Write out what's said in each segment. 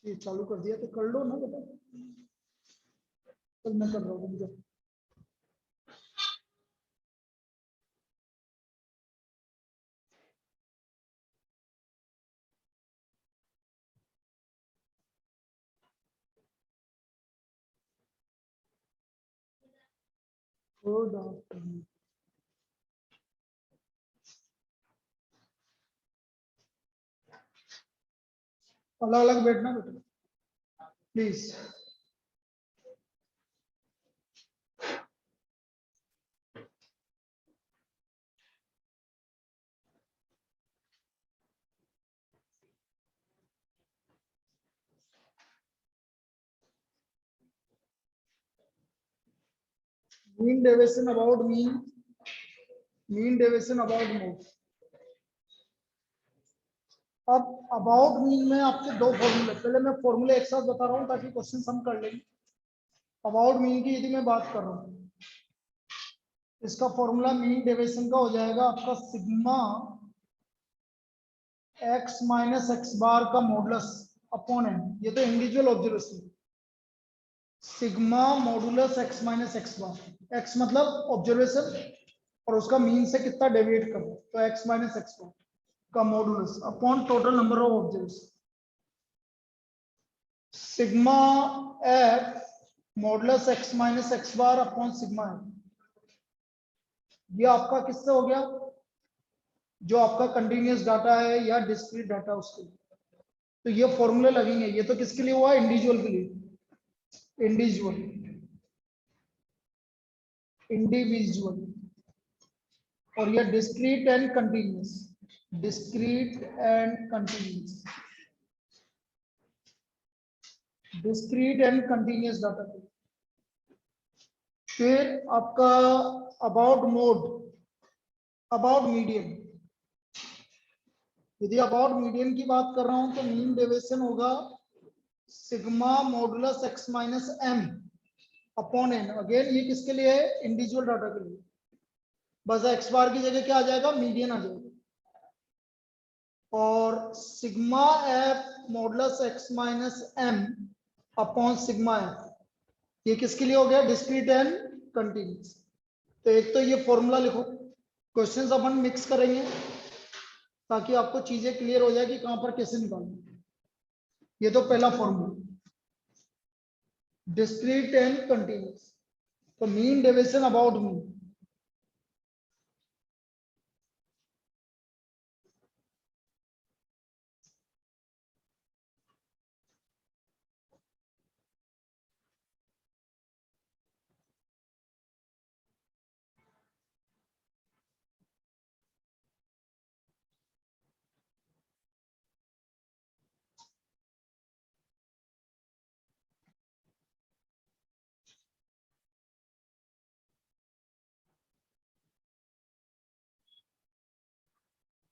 ये चालू कर दिया तो कर लो ना बेटा। चल मैं कर रहा हूँ मुझे। Good afternoon. अलग अलग बैठना बेटा please. Mean deviation about mean deviation about mode. अब अबाउट मीन में आपके दो फॉर्मूले, पहले मैं फॉर्मूले एक साथ बता रहा हूँ ताकि क्वेश्चन हम कर लेंगे। अबाउट मीन की यदि मैं बात कर रहा हूँ, इसका फॉर्मूला मीन डेविएशन का हो जाएगा आपका sigma x minus x bar का मॉडुलस अपॉन एन। ये तो individual observation. Sigma modulus x minus x bar, x मतलब ऑब्जर्वेशन और उसका मीन से कितना डेविएट करो, तो x माइनस एक्स बार का modulus upon total number of observation. Sigma f modulus x minus x bar upon sigma f। ये आपका किससे हो गया, जो आपका कंटिन्यूअस डाटा है या डिस्क्रीट डाटा उसके लिए। तो ये फॉर्मूले लगेंगे। ये तो किसके लिए हुआ, इंडिविजुअल के लिए, इंडिविजुअल। और ये discrete and continuous, discrete and continuous, discrete and continuous data. फिर आपका अबाउट मोड, अबाउट मीडियन। यदि अबाउट मीडियन की बात कर रहा हूं तो मीन डेविएशन होगा sigma modulus x minus M upon N. Again ये किसके लिए है, इंडिविजुअल डाटा के लिए। बस एक्स बार की जगह क्या आ जाएगा, मीडियन आ जाएगा। और sigma F modulus x minus M upon sigma F, ये किसके लिए हो गया, डिस्क्रीट एंड कंटिन्यूअस। तो एक तो ये फॉर्मूला लिखो, क्वेश्चंस अपन मिक्स करेंगे ताकि आपको चीजें क्लियर हो जाए कि कहां पर कैसे निकालना। ये तो पहला फॉर्मूला, डिस्क्रीट एंड कंटिन्यूअस। तो मीन डेविएशन अबाउट मीन,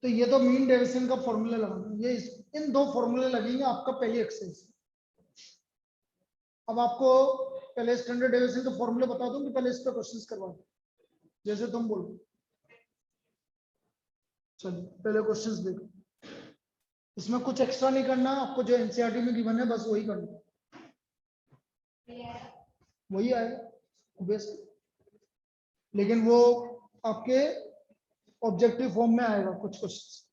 तो ये तो मीन डेविएशन का फॉर्मूला लगाना। ये इन दो फॉर्मूले लगेंगे आपका पहली एक्सरसाइज। अब आपको पहले स्टैंडर्ड डेविएशन के फॉर्मूले बता दूं कि पहले इस पे क्वेश्चंस करवा दूं, जैसे तुम बोलो। चलिए पहले क्वेश्चंस देखो। इसमें कुछ एक्स्ट्रा नहीं करना, आपको जो एनसीईआरटी में गिवन है बस वही करना, वही आएगा बेस्ट। लेकिन वो आपके ऑब्जेक्टिव फॉर्म में आएगा कुछ क्वेश्चंस।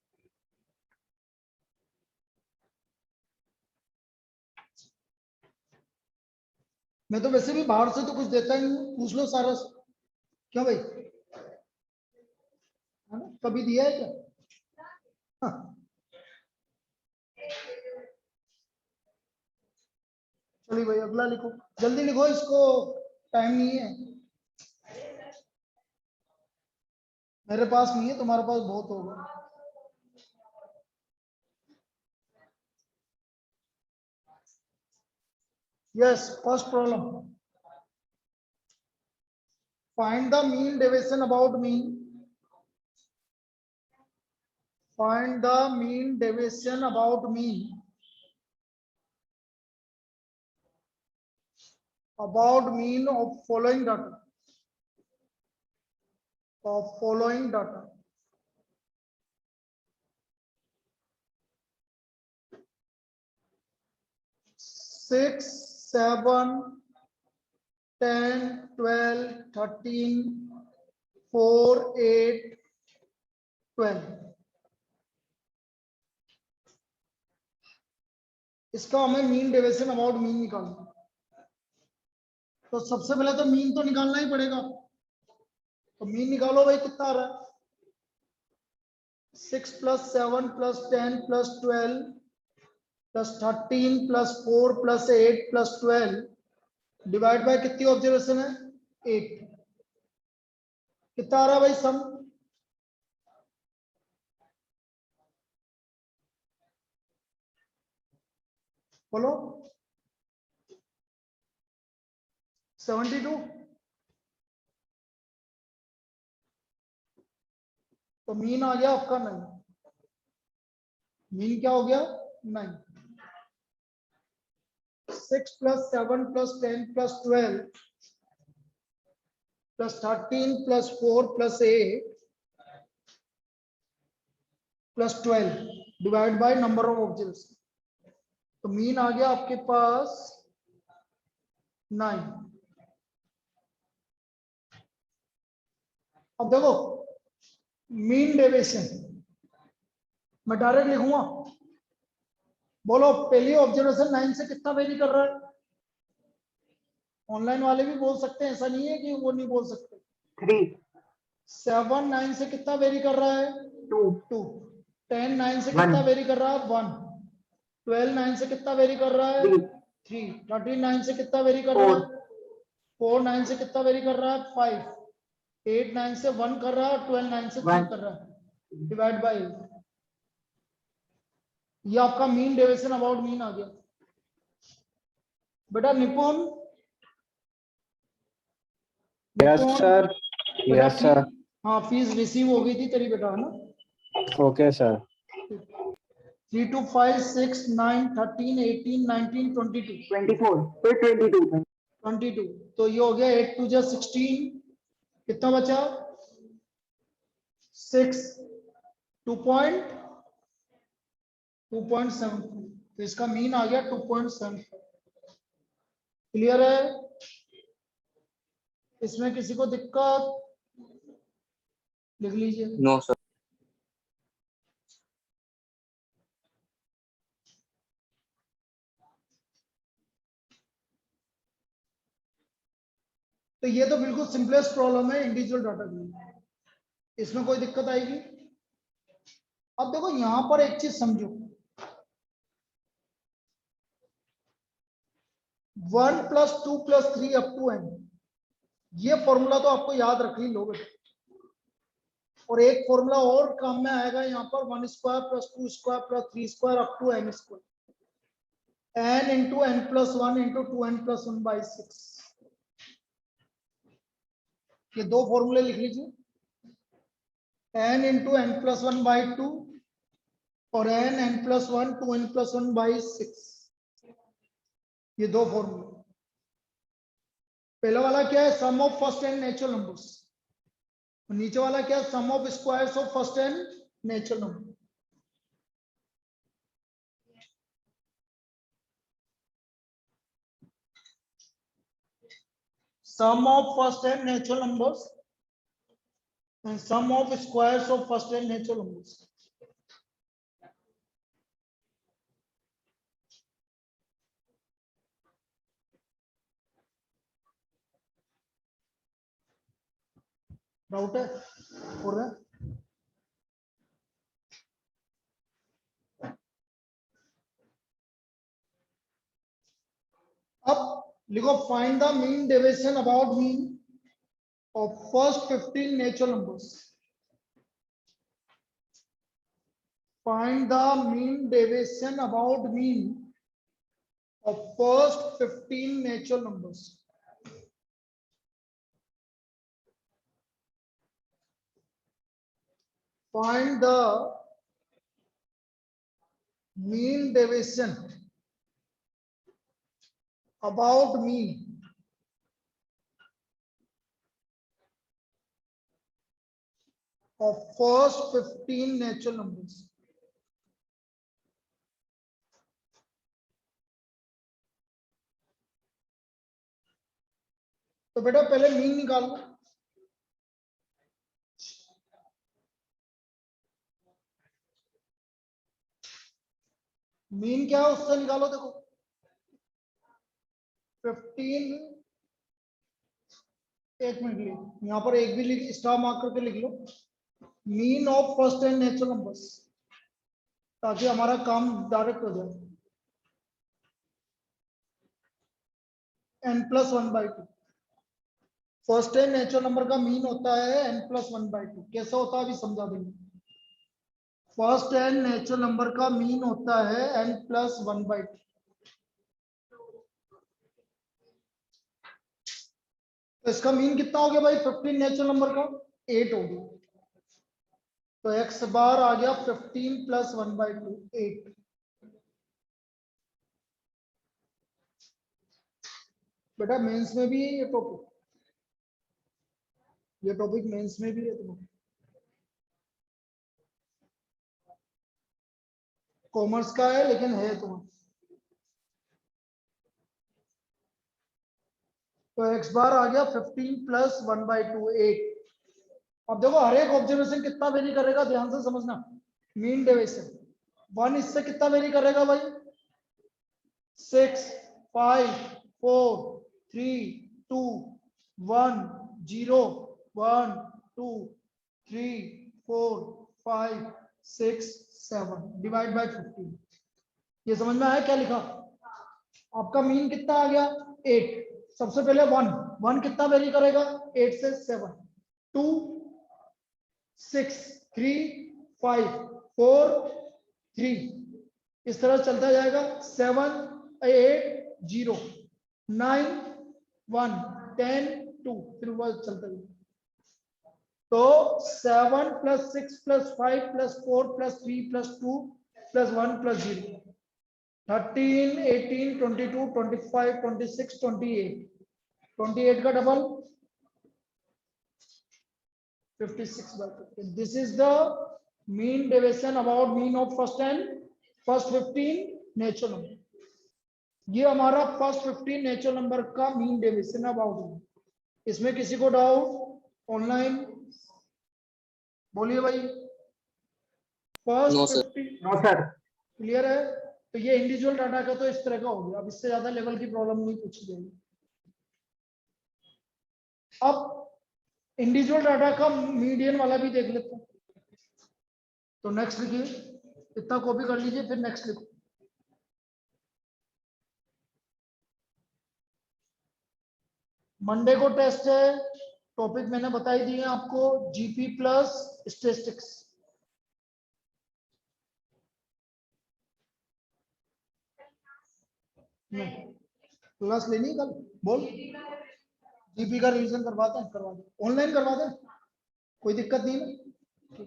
मैं तो वैसे भी बाहर से तो कुछ देता ही नहीं, पूछ लो सारा। क्यों भाई, है ना, कभी दिया है क्या? हाँ। चलिए भाई अगला लिखो, जल्दी लिखो, इसको टाइम नहीं है। मेरे पास नहीं है, तुम्हारे पास बहुत होगा। Yes, first problem, find the mean deviation about mean, find the mean deviation about mean about mean of following data, of following data. 6, 7, 10, 12, 13, 4, 8, 12। इसका हमें मीन डेविएशन अबाउट मीन निकालना। तो सबसे पहले तो मीन तो निकालना ही पड़ेगा। तो मीन निकालो भाई, कितना आ रहा है? 6 + 7 + 10 + 12 + 13 + 4 + 8 + 12 डिवाइड बाय कितनी ऑब्जर्वेशन है? 8। कितना आ रहा है भाई सम? बोलो। 72। तो मीन आ गया आपका 9। मीन क्या हो गया? 9। 6 + 7 + 10 + 12 + 13 + 4 + 8 + 12 divide by number of observation. तो मीन आ गया आपके पास 9। अब देखो मीन डेविएशन मैं डायरेक्ट लिखूंगा। बोलो पहली ऑब्जर्वेशन 9 से कितना वेरी कर रहा है? ऑनलाइन वाले भी बोल सकते हैं, ऐसा नहीं है कि वो नहीं बोल सकते। 3, 7 9 से कितना वेरी कर रहा है? 2, 2। 10 9 से कितना 1, वेरी कर रहा है? 1। 12 9 से कितना वेरी कर रहा है? 3, 3। 13 9 से कितना वेरी कर रहा 4, है? 4 9 से कितना वेरी कर रहा है? 5। 8 9 से 1 कर रहा है, 12 9 से 3 1। कर रहा है, डिवाइड बाय। ये आपका मीन डेविएशन अबाउट मीन आ गया। बेटा निपुण, यस सर। बेटा यस सर। हाँ फीस रिसीव हो गई थी तेरी बेटा, है ना? Okay sir. 3 2 5 6 9 13 18 19 22 24, फिर 22, 22। तो ये हो गया 8 2 16। कितना बचा? 6 2.7। तो इसका मीन आ गया 2.7। क्लियर है? इसमें किसी को दिक्कत? लिख लीजिए। No sir. तो ये तो बिल्कुल सिंपलेस्ट प्रॉब्लम है इंडिविजुअल डाटा के लिए, इसमें कोई दिक्कत आएगी? अब देखो यहां पर एक चीज समझो, 1 + 2 + 3 अप टू n, ये फॉर्मूला तो आपको याद रख ही लो बेटा। और एक फॉर्मूला और काम में आएगा यहाँ पर, 1² + 2² + 3² up to n², n × n + 1 × 2n + 1/6। ये दो फॉर्मूले लिख लीजिए, n × n + 1/2 और n + 1 2n + 1/6। ये दो फॉर्मूले। पहला वाला क्या है? Sum of first n natural numbers. नीचे वाला क्या है? Sum of squares of first n natural number. Sum of first and natural numbers and sum of squares of first and natural numbers. Doubt है? हो रहा है? अब लिखो find the mean deviation about mean of first 15 natural numbers. Find the mean deviation about mean of first 15 natural numbers. Find the mean deviation about mean of first 15 natural numbers. तो बेटा पहले mean निकाल लो। Mean क्या है उससे निकालो। देखो 15, एक मिनट लिए यहाँ पर एक भी लिख, स्टार मार्क करके लिख लो, mean of first n natural numbers, ताकि हमारा काम डायरेक्ट हो जाए। n+1/2 first n natural number का मीन होता है n+1/2। कैसा होता है अभी समझा देंगे। फर्स्ट एंड नेचुरल नंबर का मीन होता है n+1/2। तो इसका मीन कितना हो गया भाई 15 नेचुरल नंबर का 8 हो गया। तो x बार आ गया 15 + 1/2 8। बेटा मेंस में भी है ये टॉपिक, ये टॉपिक मेंस में भी है। तुम्हें कॉमर्स का है लेकिन है तुम्हें। तो x बार आ गया 15 + 1/2 8। अब देखो हर एक ऑब्जर्वेशन कितना वेरी करेगा, ध्यान से समझना। मीन डेविएशन 1 इससे कितना वेरी करेगा भाई 6 5 4 3 2 1 0 1 2 3 4 5 6 7 डिवाइड बाय 15। ये समझ में आया क्या लिखा। आपका मीन कितना आ गया 8। सबसे पहले 1 कितना वेरी करेगा 8 से 7 2 6 3 5 4 3 इस तरह चलता जाएगा 7 8 0 9 1 10 2 फिर वो चलता जाएगा। तो 7 + 6 + 5 + 4 + 3 + 2 + 1 + 0 13 18 22 25 26 28 का double 56/15। This is the mean deviation about mean of first 15 natural number. ये हमारा फर्स्ट 15 नेचुरल नंबर का मीन डेविएशन अबाउट। इसमें किसी को डाउट ऑनलाइन बोलिए भाई। First 15 no sir. क्लियर है। तो ये इंडिविजुअल डाटा का तो इस तरह का हो गया। अब इससे ज्यादा लेवल की प्रॉब्लम नहीं पूछी जाएगी। अब इंडिविजुअल डाटा का मीडियन वाला भी देख लेते हैं। तो नेक्स्ट लिखिए, इतना कॉपी कर लीजिए फिर नेक्स्ट लिखो। मंडे को टेस्ट है। टॉपिक मैंने बताई दिए आपको, जीपी प्लस स्टैटिस्टिक्स। क्लास लेनी है कल बोल। जीपी का रिवीजन करवाते हैं, करवा दो ऑनलाइन करवा दें, कोई दिक्कत नहीं है।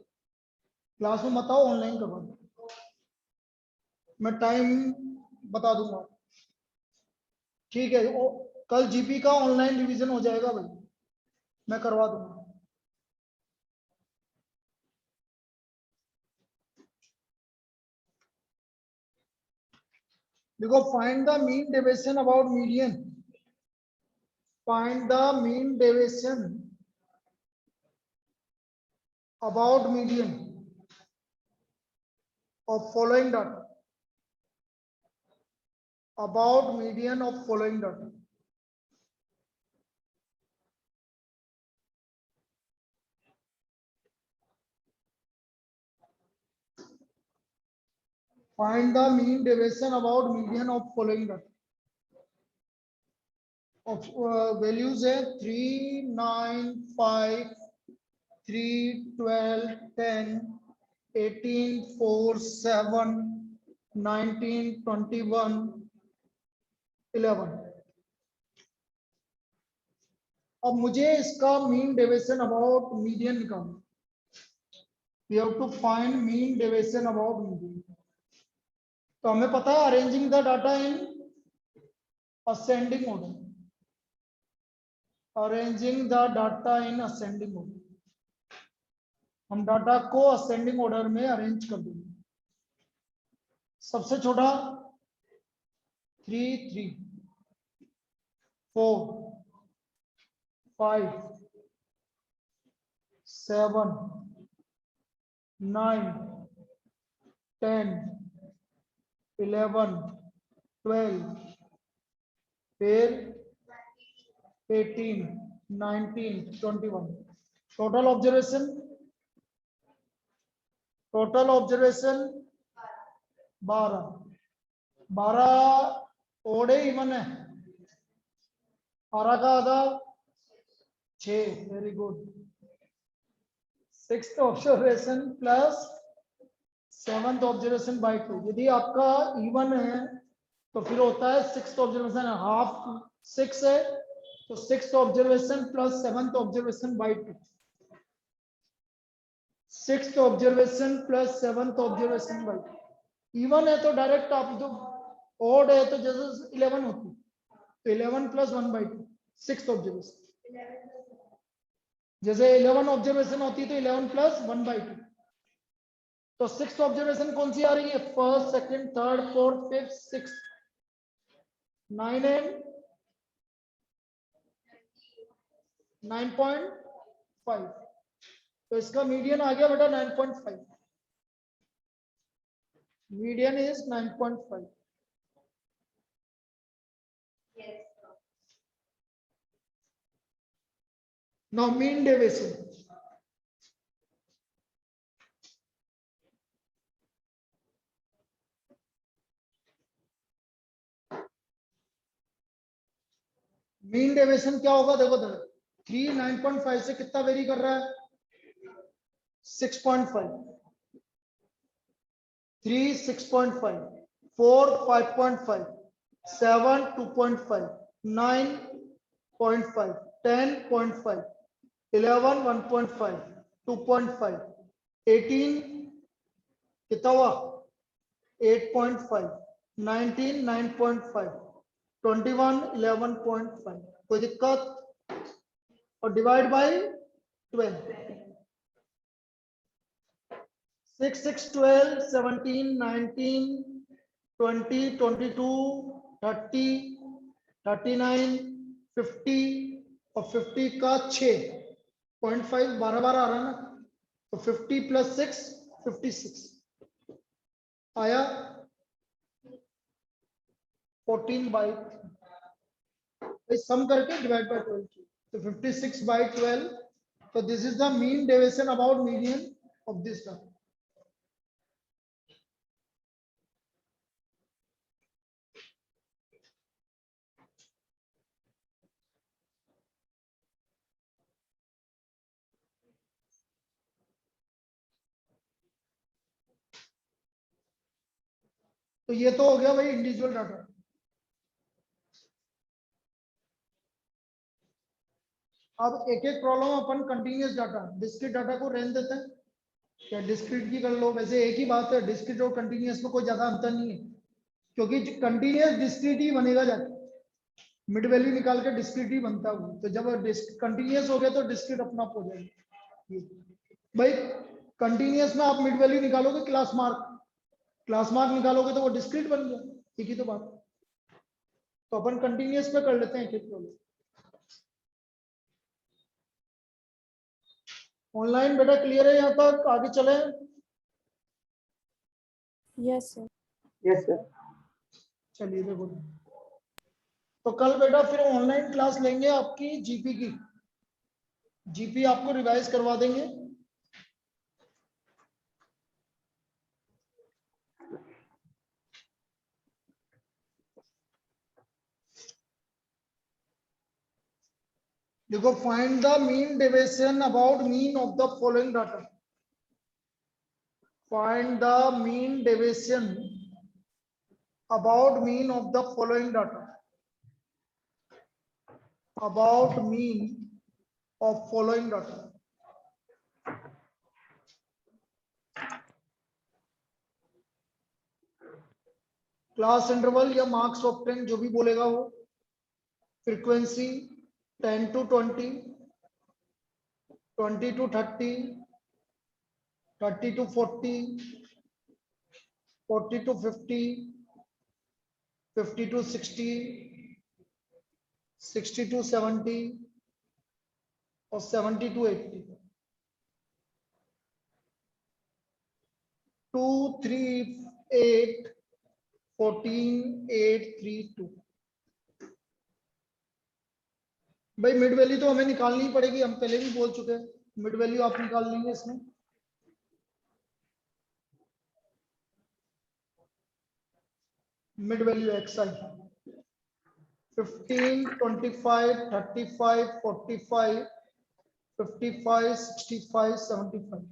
क्लास में मत आओ, ऑनलाइन करवा दो, मैं टाइम बता दूंगा। ठीक है कल जीपी का ऑनलाइन रिवीजन हो जाएगा भाई, मैं करवा दूंगा। देखो find the mean deviation about median. Find the mean deviation about median of following data, about median of following data. Find the mean deviation about median of following data. Of values है 3 9 5 3 12 10 18 4 7 19 21 11। अब मुझे इसका mean deviation about median निकालना। We have to find mean deviation about median. तो हमें पता है arranging the data in ascending order. Arranging the data in ascending order, हम डाटा को असेंडिंग ऑर्डर में अरेंज कर देंगे। सबसे छोटा 3 3 4 5 7 9 10 11 12 फिर 18 19 21 टोटल ऑब्जर्वेशन 12 ओड है इवन है 12 का आधा 6 very good 6th observation plus 7th observation bye 2 यदि आपका इवन है तो फिर होता है 6th ऑब्जर्वेशन हाफ 6 है तो 6th observation plus 7th observation bye 2 6th observation plus 7th observation bye 2 even है तो डायरेक्ट आप जो ओड है तो जैसे 11 होती तो 11 प्लस 1 बाई 2 6th ऑब्जर्वेशन जैसे 11 ऑब्जर्वेशन होती तो 11 प्लस 1 बाई 2 तो 6th ऑब्जर्वेशन कौन सी आ रही है first second third fourth fifth sixth 9 and 9.5 तो इसका मीडियन आ गया बेटा 9.5 median is 9.5 now mean deviation mean deviation क्या होगा देखो 3 9.5 से कितना वेरी कर रहा है 6.5 3 6.5 4 5.5 7 2.5 9.5 10.5 11 1.5 2.5 18 कितना हुआ 8.5 19 9.5 21 11.5 कोई दिक्कत और डिवाइड बाय 12 6 6 12 17 19 20 22 30 39 50 और 50 का 6.5 12 12 आ रहा है ना तो 50 प्लस 6 56 आया 14 बाई सम करके डिवाइड बाय 12 तो 56 बाई 12 तो this is the mean deviation about median of this term तो ये तो हो गया भाई इंडिविजुअल डाटा अब एक एक प्रॉब्लम अपन कंटिन्यूअस डाटा डिस्क्रीट डाटा को रहने देते हैं या डिस्क्रीट की कर लो वैसे एक ही बात है डिस्क्रीट और कंटिन्यूअस में कोई ज्यादा अंतर नहीं है क्योंकि कंटिन्यूअस डिस्क्रीट ही बनेगा जाके मिड वैल्यू निकाल के डिस्क्रीट ही बनता है तो जब कंटिन्यूअस हो गया तो डिस्क्रीट अपना आप हो जाएगा भाई कंटिन्यूअस में आप मिड वैल्यू निकालोगे क्लास मार्क निकालोगे तो वो डिस्क्रीट बन गया ठीक ही तो बात तो अपन कंटिन्यूअस पे कर लेते हैं एक प्रॉब्लम ऑनलाइन बेटा क्लियर है यहाँ तक आगे चले यस सर Yes, sir. चलिए देखो तो कल बेटा फिर ऑनलाइन क्लास लेंगे आपकी जीपी की जीपी आपको रिवाइज करवा देंगे देखो find the mean deviation about mean of the following data find the mean deviation about mean of the following data about mean of following data class interval या marks of 10 जो भी बोलेगा वो frequency 10 to 20 20 to 30 30 to 40 40 to 50 50 to 60 60 to 70 और 70 to 80, 2 3 8 14 8 3 2। भाई mid value तो हमें निकालनी पड़ेगी, हम पहले भी बोल चुके हैं, मिड वैल्यू आप निकाल लेंगे इसमें। मिड वैल्यू एक्स आई 15 25 35 45 55 65 75।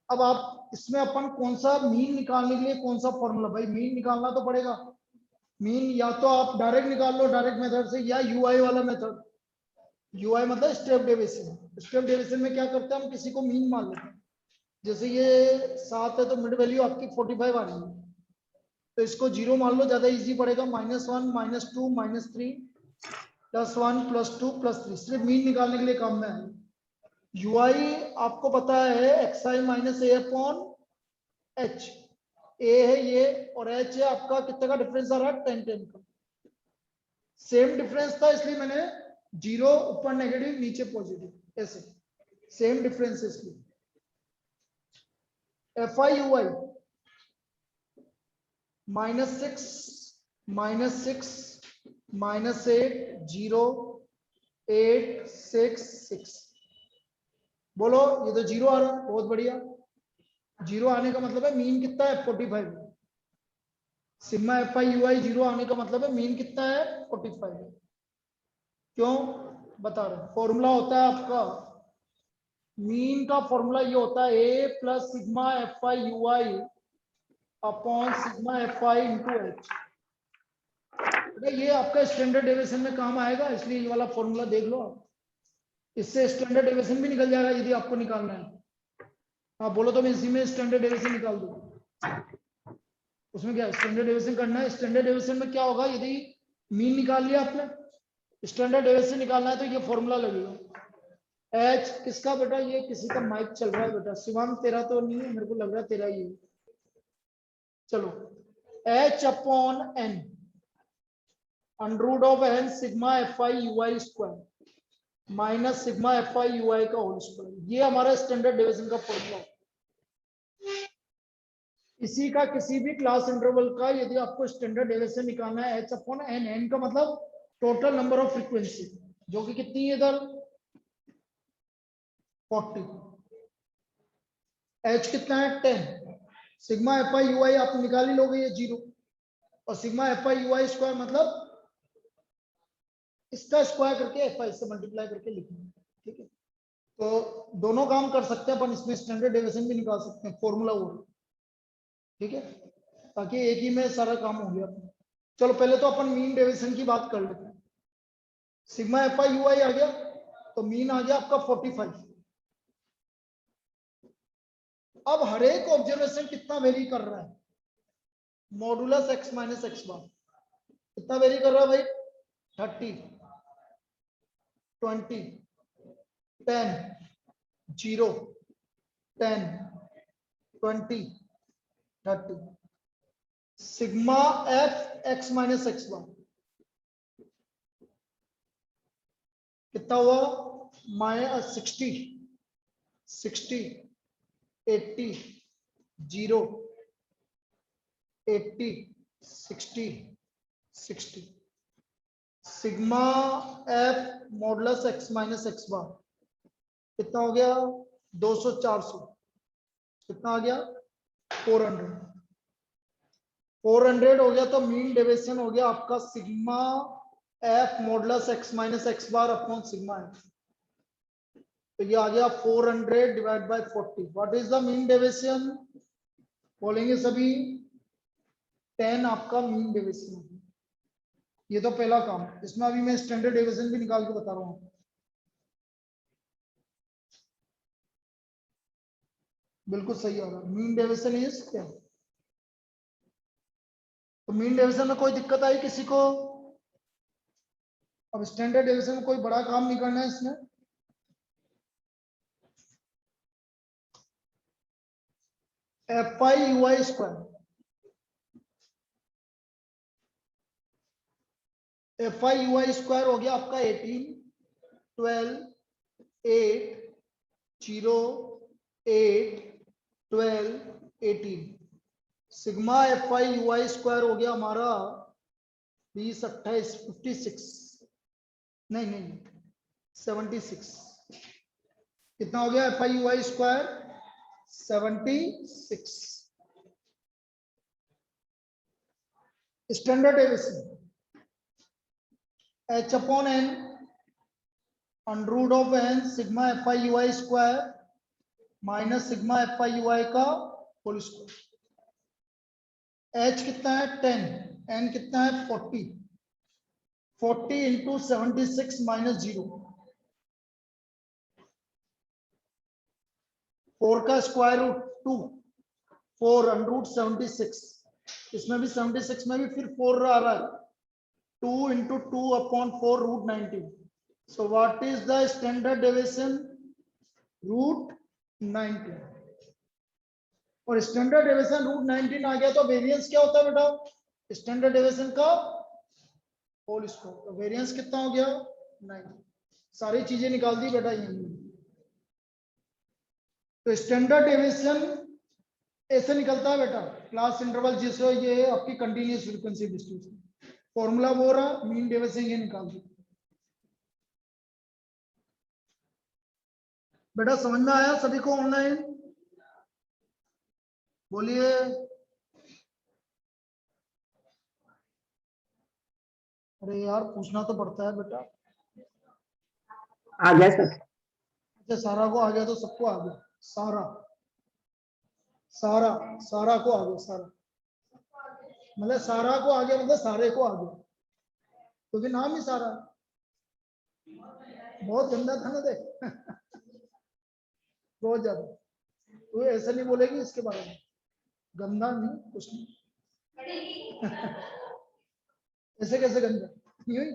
अब आप इसमें अपन कौन सा मीन निकालने के लिए कौन सा फॉर्मूला, भाई मीन निकालना तो पड़ेगा। मीन या तो आप डायरेक्ट निकाल लो डायरेक्ट मेथड से, या यूआई वाला मेथड। यूआई मतलब स्टेप डेविएशन। स्टेप डेविएशन में क्या करते हैं, हम किसी को मीन मान लेते हैं। जैसे ये 7 है तो मिड वैल्यू आपकी 45 आ रही है, तो इसको 0 मान लो, ज्यादा इजी पड़ेगा। -1 -2 -3 +1 +2 +3, सिर्फ मीन निकालने के लिए काम में है। यूआई आपको पता है xi माइनस ए अपॉन एच। ए है ये और एच है आपका, कितने का डिफरेंस आ रहा है, 10 10 का। सेम डिफरेंस था इसलिए मैंने 0 ऊपर नेगेटिव नीचे पॉजिटिव, ऐसे सेम डिफरेंस है इसलिए। एफ आई यू आई -6 -8 0 8 6 6। बोलो, ये तो 0 आ रहा है, बहुत बढ़िया। 0 आने का मतलब है मीन कितना है, 45। सिग्मा एफ आई यू आई 0 आने का मतलब है मीन कितना है, 45। क्यों बता रहे, फॉर्मूला होता है आपका, मीन का फॉर्मूला ये होता है a plus sigma f i u i upon sigma f i into H. ये आपका स्टैंडर्ड डेविएशन में काम आएगा, इसलिए ये वाला फॉर्मूला देख लो आप। इससे स्टैंडर्ड डेविएशन भी निकल जाएगा यदि आपको निकालना है। आप बोलो तो मैं इसी में स्टैंडर्ड डेविएशन निकाल दूं, उसमें क्या स्टैंडर्ड डेविएशन करना है। स्टैंडर्ड डेविएशन में क्या होगा, यदि मीन निकाल लिया आपने, स्टैंडर्ड डेविएशन निकालना है तो ये फॉर्मूला लगेगा। एच किसका बेटा, ये किसी का माइक चल रहा है बेटा, शिवांग तेरा तो नहीं है, मेरे को लग रहा है तेरा ही है। चलो, h upon n under root of n sigma f i u i square minus sigma f i u i का होल स्क्वायर, ये हमारा स्टैंडर्ड डेविएशन का फॉर्मूला। इसी का किसी भी क्लास इंटरवल का यदि आपको स्टैंडर्ड डेविएशन निकालना है, एच अपॉन एन, एन का मतलब टोटल नंबर ऑफ फ्रीक्वेंसी, जो कि कितनी है इधर 40, एच कितना है 10, सिग्मा एफ आई यू आई आप निकाल ही लोगे ये 0, और sigma f i u i square मतलब इसका स्क्वायर करके एफ आई से मल्टीप्लाई करके लिखेंगे। ठीक है, तो दोनों काम कर सकते हैं अपन, इसमें स्टैंडर्ड डेविएशन भी निकाल सकते हैं, फॉर्मूला वो। ठीक है, ताकि एक ही में सारा काम हो गया। चलो पहले तो अपन मीन डेविएशन की बात कर लेते हैं। सिग्मा एफ आई यू आई आ गया, तो मीन आ गया आपका 45। अब हर एक ऑब्जर्वेशन कितना वेरी कर रहा है, modulus x minus x bar कितना वेरी कर रहा है भाई, 30 20 10 0 10 20 30। Sigma f x minus x bar कितना हुआ, -60 60 80 0 80 60 60। Sigma F modulus x minus x bar कितना हो गया, 200 400, कितना आ गया 400। 400 हो गया, तो मीन डेविएशन हो गया आपका sigma F modulus x minus x bar upon sigma F. तो ये आ गया 400 divide by 40। What is the mean deviation, बोलेंगे सभी 10 आपका मीन डेविएशन। ये तो पहला काम, इसमें अभी मैं स्टैंडर्ड डेविएशन भी निकाल के बता रहा हूँ। बिल्कुल सही आ रहा है, मीन डेविएशन इज 10। तो मीन डेविएशन में कोई दिक्कत आई किसी को? अब स्टैंडर्ड डेविएशन में कोई बड़ा काम नहीं करना है इसमें। F i u i square, F i u i square हो गया आपका 18 12, 8, 0, 8, 12, 18। सिग्मा FI UI स्क्वायर हो गया हमारा 20, 28, 56, नहीं 76। कितना हो गया FI UI square? 76। Standard deviation h upon n under root of n sigma FI UI square minus sigma FI UI का होल स्क्वायर। h कितना है 10, n कितना है 40, 40 इंटू 76 माइनस 0, 4 का स्क्वायर रूट 2, 4 अंडर रूट 76, इसमें भी 76 में भी फिर 4 आ रहा है, 2 into 2 upon 4 root 19। So what is the standard deviation? Root 19। और स्टैंडर्ड डेविएशन रूट 19 आ गया तो वेरिएंस क्या होता है बेटा? स्टैंडर्ड डेविएशन का होल स्क्वायर। तो वेरिएंस कितना हो गया 9। सारी चीजें निकाल दी बेटा यहीं। तो स्टैंडर्ड डेविएशन ऐसे निकलता है बेटा, क्लास इंटरवल जिससे ये आपकी कंटिन्यूअस फ्रीक्वेंसी डिस्ट्रीब्यूशन। फॉर्मूला वो रहा, मीन डेविएशन ये निकाल दी बेटा। समझ में आया सभी को? ऑनलाइन बोलिए। अरे यार पूछना तो पड़ता है बेटा। आ गया सर। अच्छा सारा को आ गया तो सबको आ गया। सारा सारा सारा को आ गया। सारा मतलब सारा को आ गया मतलब सारे को आ गया, क्योंकि नाम ही सारा। बहुत गंदा था ना देख बहुत ज्यादा। तो ऐसा नहीं बोलेगी इसके बारे में, गंदा नहीं कुछ नहीं ऐसे कैसे गंदा? यूं ही।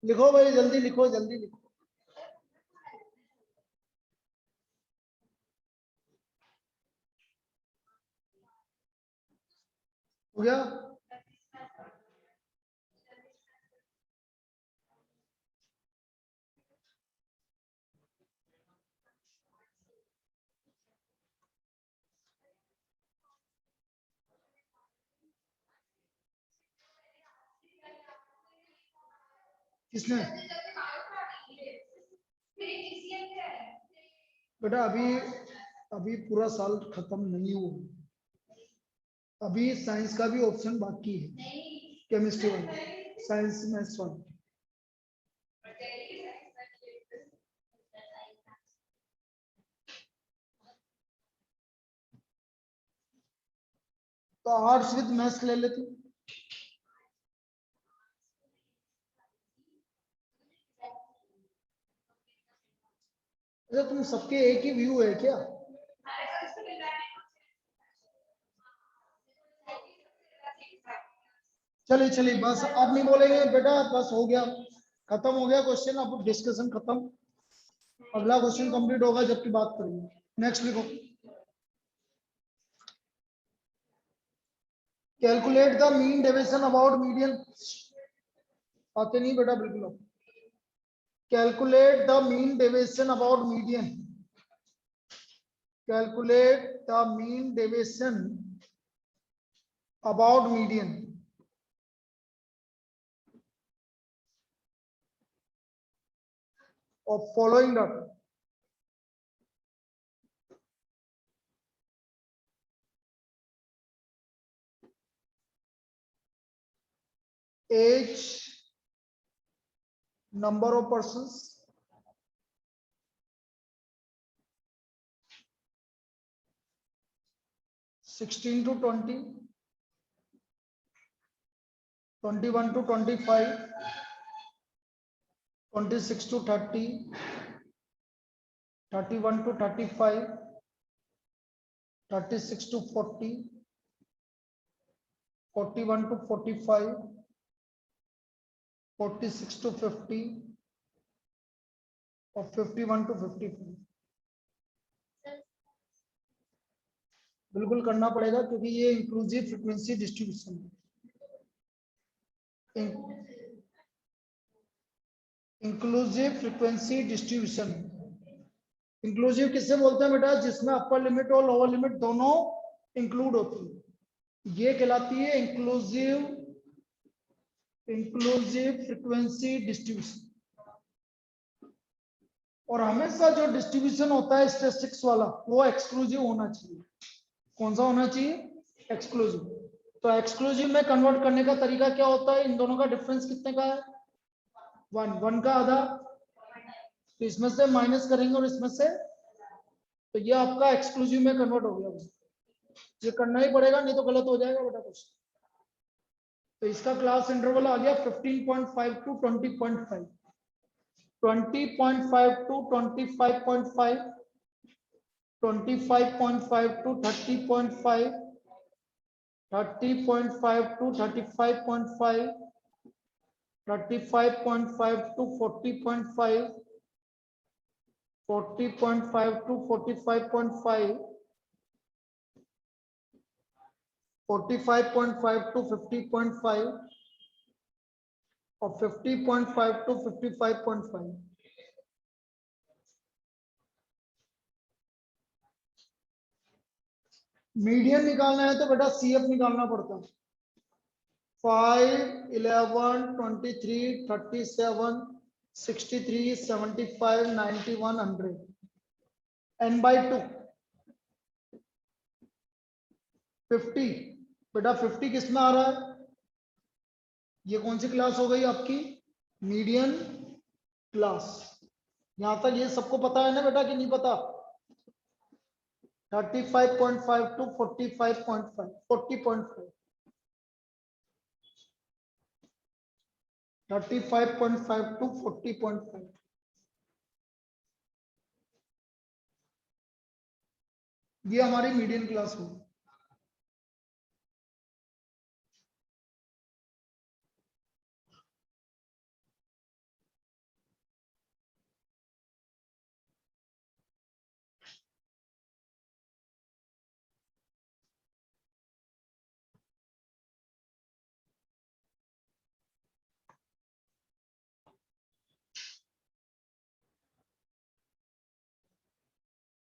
लिखो भाई, जल्दी लिखो, जल्दी लिखो। हो गया? किसने? बेटा अभी पूरा साल खत्म नहीं हुआ, अभी साइंस का भी ऑप्शन बाकी है। केमिस्ट्री वाला, साइंस मैथ्स वाला। तो आर्ट्स विद मैथ्स ले लेती। अच्छा तुम सबके एक ही व्यू है क्या? चलिए चलिए बस अब नहीं बोलेंगे बेटा, बस हो गया, खत्म हो गया क्वेश्चन, अब डिस्कशन खत्म। अगला क्वेश्चन कंप्लीट होगा जबकि बात करेंगे। नेक्स्ट लिखो। Calculate the mean deviation about median. आते नहीं बेटा बिल्कुल। Calculate the mean deviation about median. Calculate the mean deviation about median of following data. Age, number of persons, (16 to 20), 21 to 25, 26 to 30, 31 to 35, 36 to 40, 41 to 45, 46 to 50, और 51 to 55। बिल्कुल करना पड़ेगा क्योंकि ये इंक्लूसिव फ्रीक्वेंसी डिस्ट्रीब्यूशन है। इंक्लूसिव फ्रीक्वेंसी डिस्ट्रीब्यूशन, इंक्लूसिव किससे बोलते हैं बेटा, जिसमें अपर लिमिट और लोअर लिमिट दोनों इंक्लूड होती है, ये कहलाती है इंक्लूसिव फ्रीक्वेंसी डिस्ट्रीब्यूशन। और हमेशा जो डिस्ट्रीब्यूशन होता है स्टैटिस्टिक्स वाला वो एक्सक्लूसिव होना चाहिए। कौन सा होना चाहिए? एक्सक्लूसिव। तो एक्सक्लूसिव में कन्वर्ट करने का तरीका क्या होता है? इन दोनों का डिफरेंस कितने का है? 1 का आधा, तो इसमें से माइनस करेंगे और इसमें से, तो ये आपका एक्सक्लूसिव में कन्वर्ट हो गया। ये करना ही पड़ेगा, नहीं तो गलत हो जाएगा बेटा कुछ। तो इसका क्लास इंटरवल आ गया 15.5 to 20.5, 20.5 to 25.5, 25.5 to 30.5, 30.5 to 35.5, 35.5 to 40.5, 40.5 to 45.5, 45.5 to 50.5 और 50.5 टू 55.5। मीडियन निकालना है तो बेटा सीएफ निकालना पड़ता है। 5, 11, 23, 37, 63, 75, 91, 100, n/2 50। बेटा 50 किस में आ रहा है? ये कौन सी क्लास हो गई आपकी? Median class. यहां तक ये सबको पता है ना बेटा कि नहीं पता? 35.5 टू 45.5, 40.5, 35.5 टू 40.5। ये हमारी मीडियन क्लास होगी।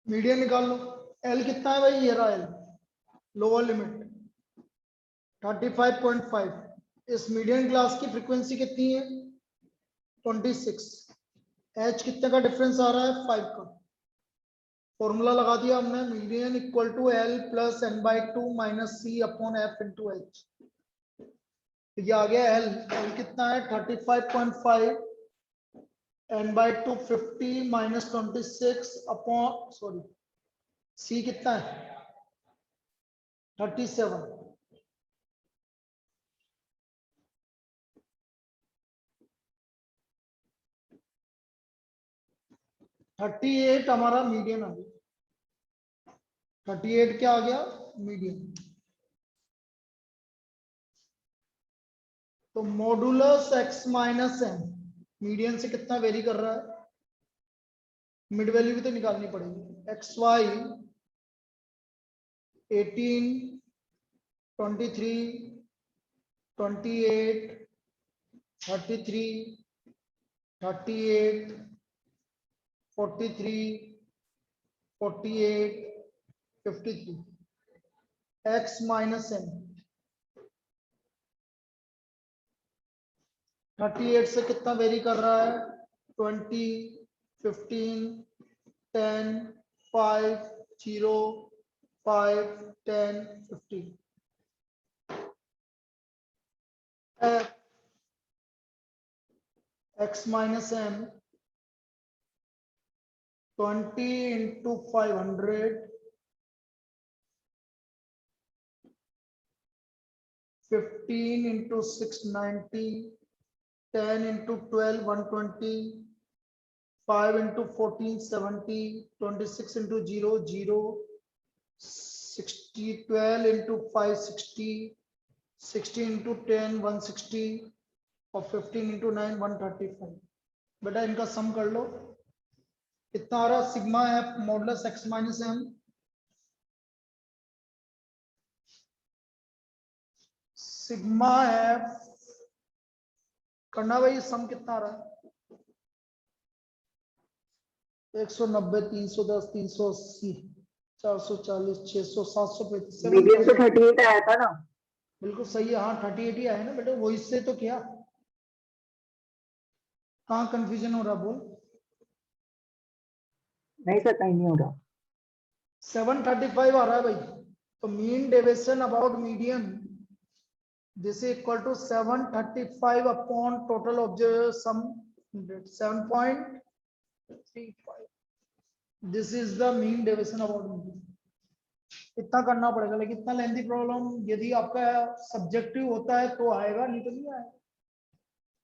मीडियन निकाल लो। एल कितना है भाई? ये रहा एल, लोअर लिमिट 35.5। इस मीडियन क्लास की फ्रीक्वेंसी कितनी है? 26। एच कितने का डिफरेंस आ रहा है? 5 का। फॉर्मूला लगा दिया हमने, median equal to L plus n/2 minus C upon F into H. ये आ गया एल। एल कितना है? 35.5, n/2 50 माइनस 26 अपॉन, सॉरी, सी कितना है? 37। थर्टी एट हमारा मीडियन आ गया। 38 क्या आ गया? मीडियन। तो modulus x minus M median से कितना वेरी कर रहा है? मिड वैल्यू भी तो निकालनी पड़ेगी। X Y 18, 23, 28, 33, 38, 43, 48, 53। x minus M 38 से कितना वेरी कर रहा है? 20, 15, 10, 5, 0, 5, 10, 15। x minus m 20 into 500, 15 into 690, 10 into 12 120, 5 into 14 70, 26 into 0 0, 60, 12 into 5 60, 16 into 10 160 और 15 into 9 135। बेटा इनका सम कर लो, कितना आ रहा है? Sigma F modulus x minus M sigma F करना भाई, सम कितना आ रहा है? 190, 310, 380, 440, 600, 735, मीडियम तो 7,000। 38 आया था ना। बिल्कुल सही है, हाँ 38 ही आया ना बेटे, वो इससे तो किया। कहाँ कंफ्यूजन हो रहा बोल? नहीं सर, कहीं नहीं हो रहा। 735 आ रहा है भाई। तो mean deviation about median, this is equal to 735 upon total observe sum 7.35। This is the mean deviation about median. इतना करना पड़ेगा, लेकिन इतना लेंथी प्रॉब्लम यदि आपका सब्जेक्टिव होता है तो आएगा, नहीं तो नहीं आएगा।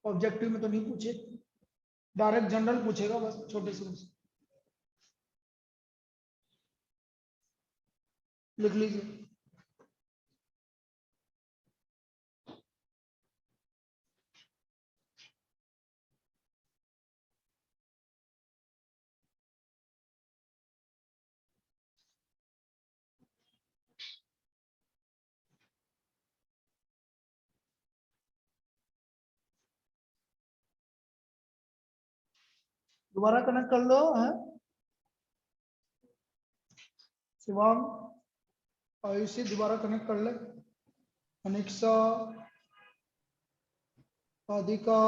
ऑब्जेक्टिव में तो नहीं पूछे, डायरेक्ट जनरल पूछेगा बस, छोटे से बस। लिख लीजिए। दोबारा कनेक्ट कर लो है शिवांग, आयुषी दोबारा कनेक्ट कर ले। अनिक्षा, राधिका,